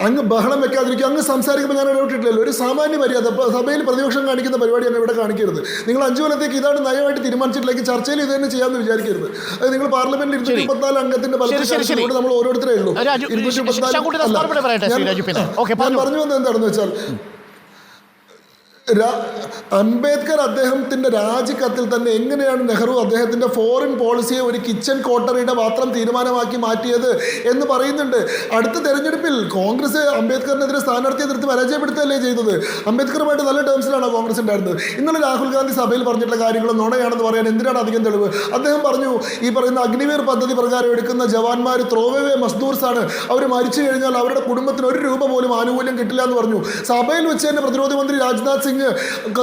അങ്ങ് ബഹളം വെക്കാതിരിക്കും, അങ്ങ് സംസാരിക്കുമ്പോൾ ഞാൻ ഇടപെട്ടിട്ടില്ലല്ലോ. ഒരു സാമാന്യ മര്യാദ സഭയിൽ പ്രതിപക്ഷം കാണിക്കുന്ന പരിപാടി അങ്ങ് ഇവിടെ കാണിക്കരുത്. നിങ്ങൾ 5 കൊല്ലത്തേക്ക് ഇതാണ് നയമായിട്ട് തീരുമാനിച്ചിട്ടില്ലെങ്കിൽ ചർച്ചയിൽ ഇത് തന്നെ ചെയ്യാമെന്ന് വിചാരിക്കരുത്. അത് നിങ്ങൾ പാർലമെന്റിൽ 234 അംഗത്തിന്റെ ബലത്തിൽ നമ്മൾ ഓരോരുത്തരേ ഉള്ളൂ. 234 ഞാൻ പറഞ്ഞു വന്നത് എന്താണെന്ന് വെച്ചാൽ അംബേദ്കർ അദ്ദേഹത്തിൻ്റെ രാജിക്കത്തിൽ തന്നെ എങ്ങനെയാണ് നെഹ്റു അദ്ദേഹത്തിൻ്റെ ഫോറിൻ പോളിസിയെ ഒരു കിച്ചൺ കോട്ടറിയുടെ മാത്രം തീരുമാനമാക്കി മാറ്റിയത് എന്ന് പറയുന്നുണ്ട്. അടുത്ത തെരഞ്ഞെടുപ്പിൽ കോൺഗ്രസ് അംബേദ്കറിനെതിരെ സ്ഥാനാർത്ഥിയെ നിർത്തി പരാജയപ്പെടുത്തുകയല്ലേ ചെയ്തത്. അംബേദ്കറുമായിട്ട് നല്ല ടേംസിലാണ് കോൺഗ്രസ് ഉണ്ടായിരുന്നത്. ഇന്നലെ രാഹുൽ ഗാന്ധി സഭയിൽ പറഞ്ഞിട്ടുള്ള കാര്യങ്ങൾ നുണയാണെന്ന് പറയാൻ എന്തിനാണ് അധികം തെളിവ്? അദ്ദേഹം പറഞ്ഞു ഈ പറയുന്ന അഗ്നിവീർ പദ്ധതി പ്രകാരം എടുക്കുന്ന ജവാന്മാർ ത്രോവേ മസ്ദൂർസ് ആണ്, അവർ മരിച്ചു കഴിഞ്ഞാൽ അവരുടെ കുടുംബത്തിന് 1 രൂപ പോലും ആനുകൂല്യം കിട്ടില്ല എന്ന് പറഞ്ഞു. സഭയിൽ വെച്ച് തന്നെ പ്രതിരോധ മന്ത്രി രാജ്നാഥ് സിംഗ്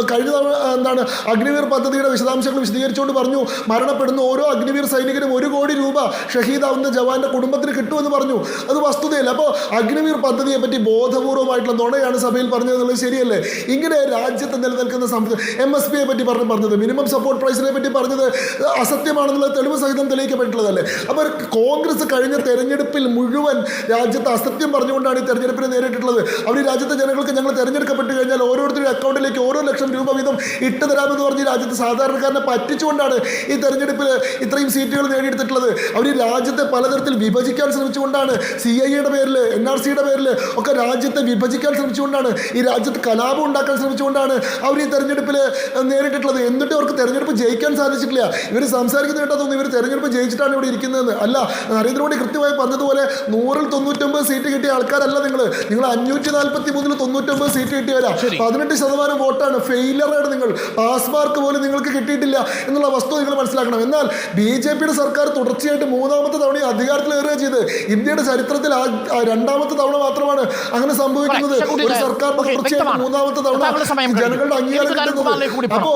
കഴിഞ്ഞ എന്താണ് അഗ്നിവീർ പദ്ധതിയുടെ വിശദാംശങ്ങൾ വിശദീകരിച്ചുകൊണ്ട് പറഞ്ഞു, മരണപ്പെടുന്ന ഓരോ അഗ്നിവീർ സൈനികനും 1 കോടി രൂപ ഷഹീദാവുന്ന ജവാന്റെ കുടുംബത്തിന് കിട്ടുമെന്ന് പറഞ്ഞു. അത് വസ്തുതയല്ല. അപ്പോൾ അഗ്നിവീർ പദ്ധതിയെ പറ്റി ബോധപൂർവമായിട്ടുള്ള നുണയാണ് സഭയിൽ പറഞ്ഞതെന്നുള്ളത് ശരിയല്ലേ? ഇങ്ങനെ രാജ്യത്ത് നിലനിൽക്കുന്ന MSPയെ പറ്റി പറഞ്ഞത്, മിനിമം സപ്പോർട്ട് പ്രൈസിനെ പറ്റി പറഞ്ഞത് അസത്യമാണെന്നുള്ള തെളിവ് സഹിതം തെളിയിക്കപ്പെട്ടിട്ടുള്ളതല്ലേ. അപ്പോൾ കോൺഗ്രസ് കഴിഞ്ഞ തെരഞ്ഞെടുപ്പിൽ മുഴുവൻ രാജ്യത്ത് അസത്യം പറഞ്ഞുകൊണ്ടാണ് ഈ തെരഞ്ഞെടുപ്പിനെ നേരിട്ടിട്ടുള്ളത്. അവർ രാജ്യത്തെ ജനങ്ങൾക്ക് ഞങ്ങൾ തെരഞ്ഞെടുക്കപ്പെട്ട് കഴിഞ്ഞാൽ ഓരോരുത്തരുടെ അക്കൗണ്ടിലേക്ക് 1 ലക്ഷം രൂപ വീതം ഇട്ട് തരാമെന്ന് പറഞ്ഞ് രാജ്യത്ത് സാധാരണക്കാരനെ പറ്റിച്ചുകൊണ്ടാണ് ഈ തെരഞ്ഞെടുപ്പിൽ ഇത്രയും സീറ്റുകൾ നേടിയെടുത്തിട്ടുള്ളത്. അവർ ഈ രാജ്യത്തെ പലതരത്തിൽ വിഭജിക്കാൻ ശ്രമിച്ചുകൊണ്ടാണ്, CIAയുടെ പേരിൽ NRCയുടെ പേരിൽ ഒക്കെ രാജ്യത്തെ വിഭജിക്കാൻ ശ്രമിച്ചുകൊണ്ടാണ്, ഈ രാജ്യത്ത് കലാപം ഉണ്ടാക്കാൻ ശ്രമിച്ചുകൊണ്ടാണ് അവർ ഈ തെരഞ്ഞെടുപ്പിൽ നേരിട്ടിട്ടുള്ളത്. എന്നിട്ട് അവർക്ക് തെരഞ്ഞെടുപ്പ് ജയിക്കാൻ സാധിച്ചിട്ടില്ല. ഇവർ സംസാരിക്കുന്ന കേട്ടാ തോന്നുന്നു ഇവർ തെരഞ്ഞെടുപ്പ് ജയിച്ചിട്ടാണ് ഇവിടെ ഇരിക്കുന്നതെന്ന്. അല്ല, നരേന്ദ്രമോദി കൃത്യമായി പറഞ്ഞതുപോലെ 100-ൽ 99 സീറ്റ് കിട്ടിയ ആൾക്കാരല്ല നിങ്ങൾ 543-ൽ 99 സീറ്റ് കിട്ടിയവരാ. 18% വോട്ടാണ്. ഫെയിലറാണ് നിങ്ങൾ. പാസ് മാർക്ക് പോലും നിങ്ങൾക്ക് കിട്ടിയിട്ടില്ല എന്നുള്ള വസ്തു നിങ്ങൾ മനസ്സിലാക്കണം. എന്നാൽ BJPയുടെ സർക്കാർ തുടർച്ചയായിട്ട് 3ാമത്തെ തവണ അധികാരത്തിൽ കയറുക ചെയ്ത് ഇന്ത്യയുടെ ചരിത്രത്തിൽ 2ാമത്തെ തവണ മാത്രമാണ് അങ്ങനെ സംഭവിക്കുന്നത്. ഒരു സർക്കാർ തുടർച്ചയായിട്ട് 3ാമത്തെ തവണ ജനങ്ങളുടെ അംഗീകാരം കിട്ടുന്നത്. അപ്പോൾ